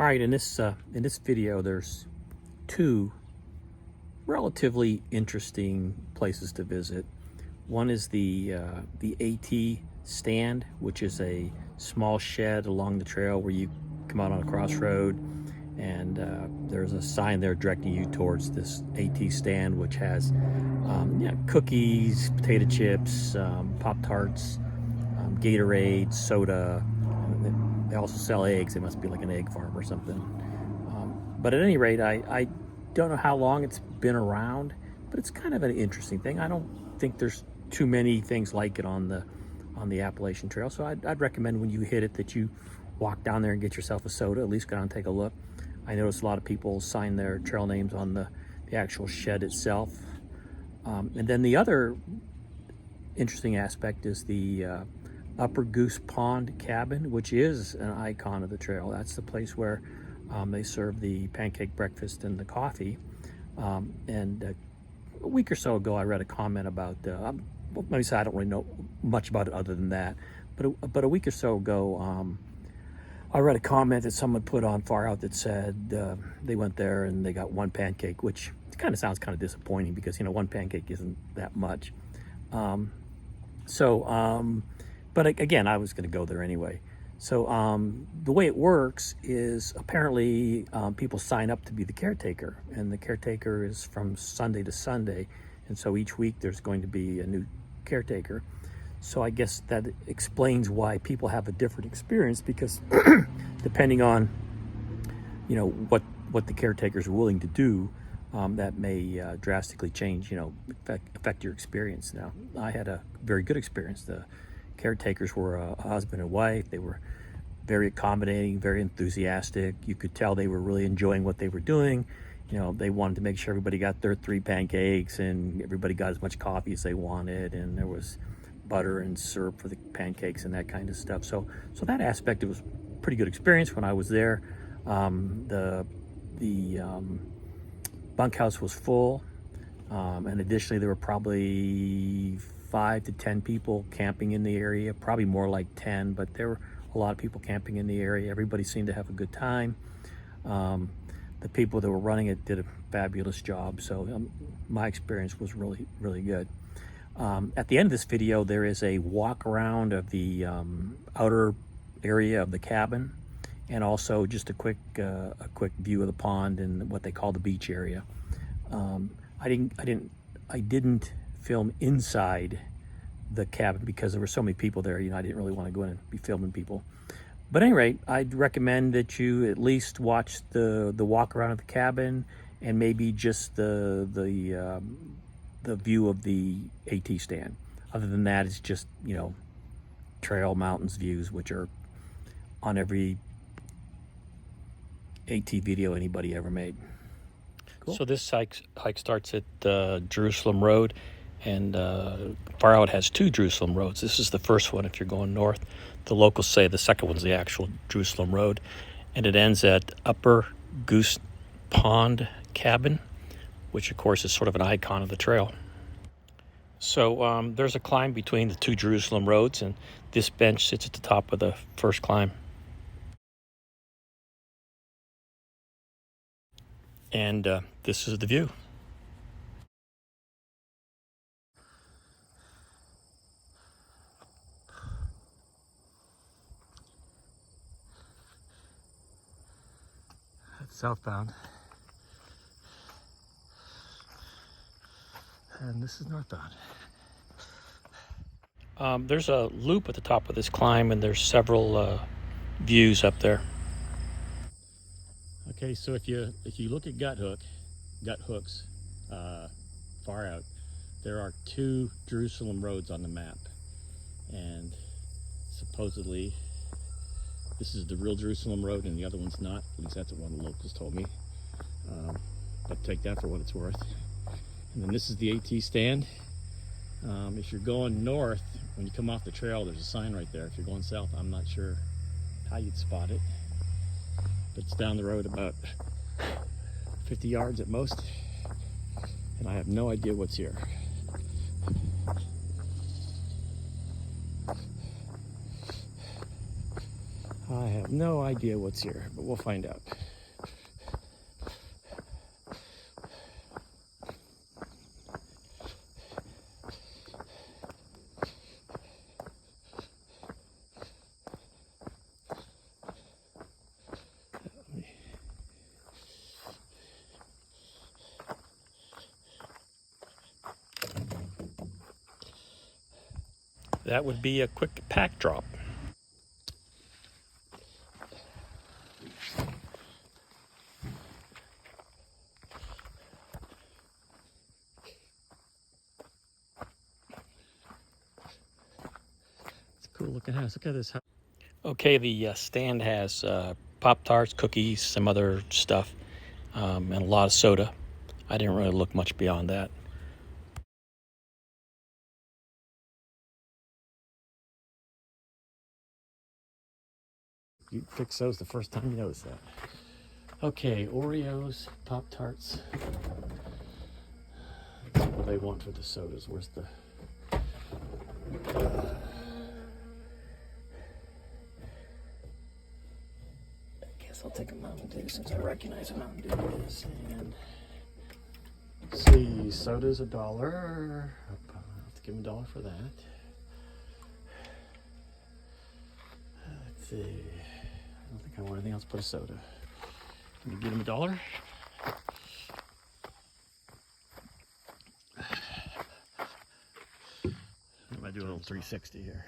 All right, in this video, there's two relatively interesting places to visit. One is the AT stand, which is a small shed along the trail where you come out on a crossroad, and there's a sign there directing you towards this AT stand, which has cookies, potato chips, Pop-Tarts, Gatorade, soda. They also sell eggs. They must be like an egg farm or something. But at any rate, I don't know how long it's been around, but it's kind of an interesting thing. I don't think there's too many things like it on the Appalachian Trail. So I'd recommend when you hit it that you walk down there and get yourself a soda, at least go down and take a look. I noticed a lot of people sign their trail names on the actual shed itself. And then the other interesting aspect is the Upper Goose Pond Cabin, which is an icon of the trail. That's the place where they serve the pancake breakfast and the coffee. And a week or so ago, I read a comment about, maybe say I don't really know much about it other than that, but a week or so ago, I read a comment that someone put on Far Out that said they went there and they got one pancake, which kind of sounds kind of disappointing because, you know, one pancake isn't that much. But again, I was going to go there anyway. So the way it works is apparently people sign up to be the caretaker, and the caretaker is from Sunday to Sunday. And so each week there's going to be a new caretaker. So I guess that explains why people have a different experience, because depending on, you know, what the caretakers are willing to do, that may drastically change, you know, affect your experience. Now, I had a very good experience. The caretakers were a husband and wife. They were very accommodating, very enthusiastic. You could tell they were really enjoying what they were doing. You know, they wanted to make sure everybody got their 3 pancakes and everybody got as much coffee as they wanted, and there was butter and syrup for the pancakes and that kind of stuff. So that aspect, it was a pretty good experience when I was there. The bunkhouse was full, and additionally there were probably 5 to 10 people camping in the area, probably more like 10, but there were a lot of people camping in the area. Everybody seemed to have a good time. The people that were running it did a fabulous job, so my experience was really, really good. At the end of this video, there is a walk around of the outer area of the cabin, and also just a quick view of the pond and what they call the beach area. I didn't film inside the cabin because there were so many people there. You know, I didn't really want to go in and be filming people. But at any rate, I'd recommend that you at least watch the walk around of the cabin, and maybe just the view of the AT stand. Other than that, it's just, you know, trail mountains views, which are on every AT video anybody ever made. Cool. So this hike starts at Jerusalem Road, and Far Out has 2 Jerusalem roads. This is the first one if you're going north. The locals say the second one's the actual Jerusalem Road, and it ends at Upper Goose Pond Cabin, which of course is sort of an icon of the trail. So there's a climb between the 2 Jerusalem roads, and this bench sits at the top of the first climb. And this is the view. That's southbound. And this is northbound. There's a loop at the top of this climb, and there's several views up there. Okay, so if you look at gut hooks, Far Out, there are 2 Jerusalem roads on the map, and supposedly this is the real Jerusalem Road and the other one's not. At least that's what one of the locals told me. But take that for what it's worth. And then this is the AT stand. If you're going north, when you come off the trail, there's a sign right there. If you're going south, I'm not sure how you'd spot it, but it's down the road about 50 yards at most, and I have no idea what's here. I have no idea what's here, but we'll find out. That would be a quick pack drop. It's a cool looking house. Look at this house. Okay, the stand has Pop-Tarts, cookies, some other stuff, and a lot of soda. I didn't really look much beyond that. You fix those the first time you notice that. Okay, Oreos, Pop-Tarts. That's what they want for the sodas. Where's the... I guess I'll take a Mountain Dew since I recognize a Mountain Dew is. And see, soda's $1. I'll have to give him $1 for that. Let's see. I don't think I want anything else but a soda. Can you give him $1? I'm gonna do a little 360 here.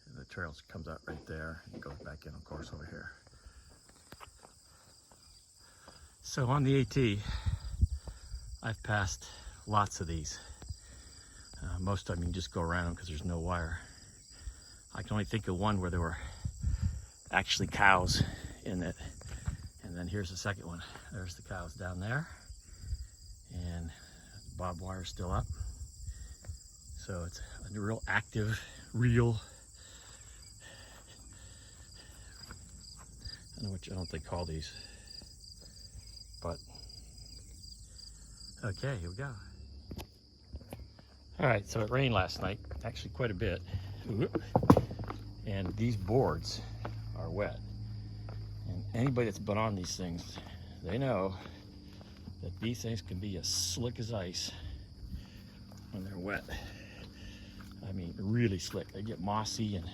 And the trail comes out right there and goes back in, of course, over here. So on the AT, I've passed lots of these. Most of them you can just go around because there's no wire. I can only think of one where there were actually cows in it. And then here's the second one. There's the cows down there. And the barbed wire's still up. So it's a real active, real, I don't know what they call these. But, okay, here we go. All right, so it rained last night, actually quite a bit. And these boards are wet. And anybody that's been on these things, they know that these things can be as slick as ice when they're wet. I mean, really slick. They get mossy and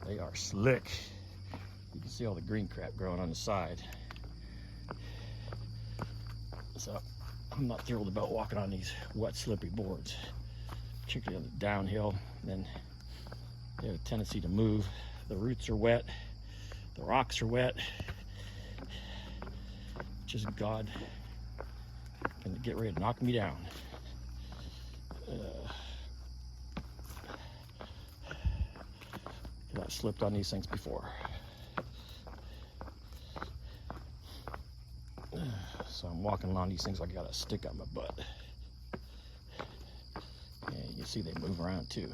they are slick. You can see all the green crap growing on the side. So I'm not thrilled about walking on these wet, slippery boards, particularly on the downhill. And then they have a tendency to move. The roots are wet, the rocks are wet. Just God can get ready to knock me down. I've slipped on these things before. So I'm walking along these things like I got a stick on my butt. And you can see they move around too.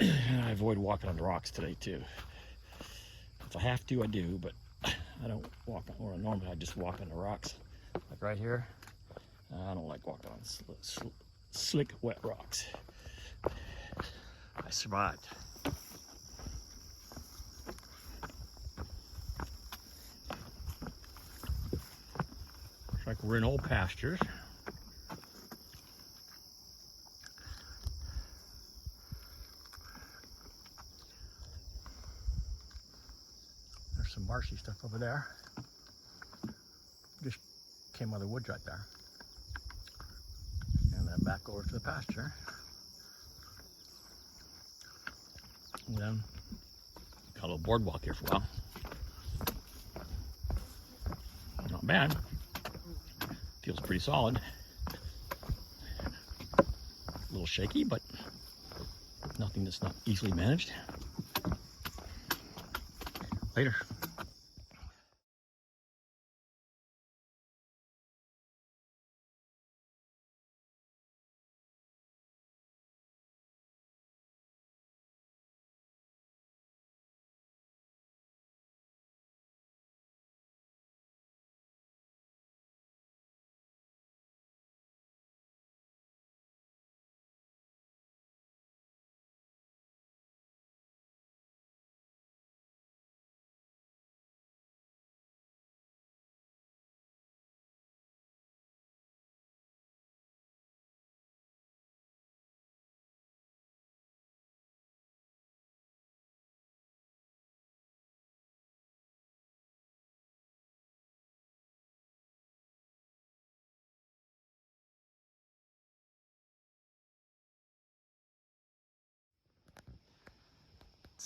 And I avoid walking on the rocks today too. If I have to, I do, but I don't walk on, or normally I just walk on the rocks. Like right here, I don't like walking on slick, wet rocks. I survived. Looks like we're in old pastures. There's some marshy stuff over there. Just came out of the woods right there. And then back over to the pasture. And then got a little boardwalk here for a while. Not bad. Feels pretty solid. A little shaky, but nothing that's not easily managed. Later.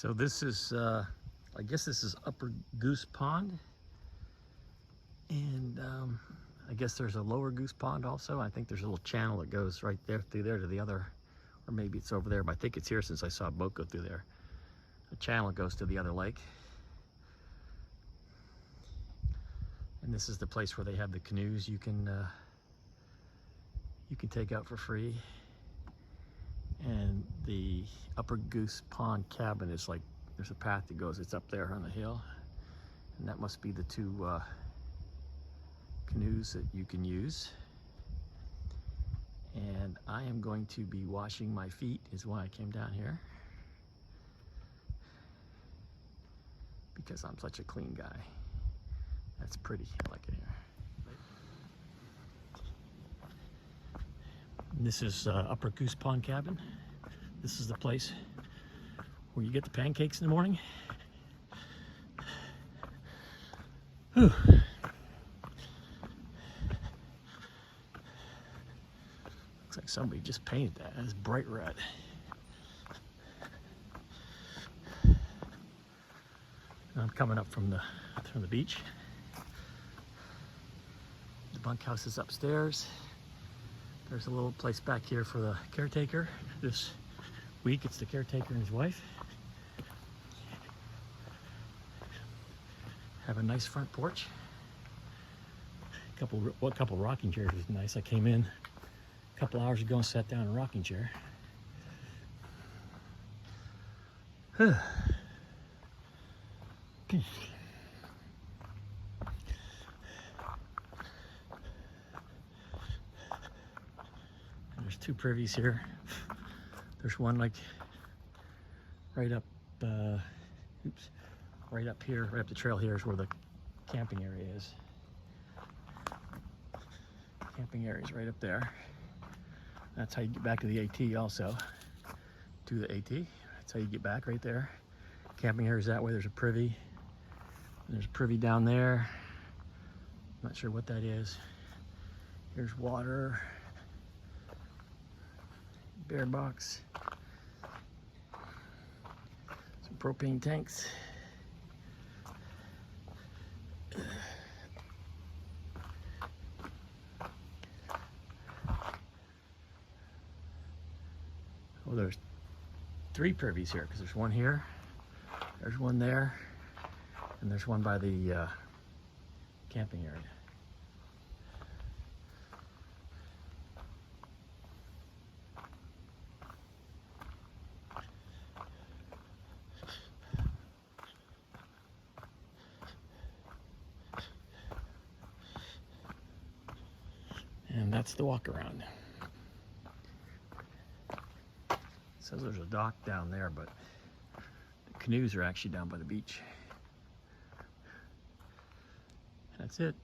So this is, I guess this is Upper Goose Pond. And I guess there's a Lower Goose Pond also. I think there's a little channel that goes right there through there to the other, or maybe it's over there, but I think it's here since I saw a boat go through there. The channel goes to the other lake. And this is the place where they have the canoes you can take out for free. And the Upper Goose Pond cabin is like, there's a path that goes, it's up there on the hill. And that must be the two canoes that you can use. And I am going to be washing my feet is why I came down here. Because I'm such a clean guy. That's pretty, I like it here. This is Upper Goose Pond cabin. This is the place where you get the pancakes in the morning. Whew. Looks like somebody just painted that. It's bright red. I'm coming up from the beach. The bunkhouse is upstairs. There's a little place back here for the caretaker. This week it's the caretaker and his wife. Have a nice front porch. A couple rocking chairs is nice. I came in a couple hours ago and sat down in a rocking chair. There's two privies here. There's one like right up, right up here, right up the trail here is where the camping area is. Camping area is right up there. That's how you get back to the AT also. To the AT, that's how you get back right there. Camping area is that way. There's a privy. There's a privy down there. Not sure what that is. Here's water. Bear box. Some propane tanks. Well, there's three privies here because there's one here, there's one there, and there's one by the camping area. And that's the walk around. It says there's a dock down there, but the canoes are actually down by the beach. That's it.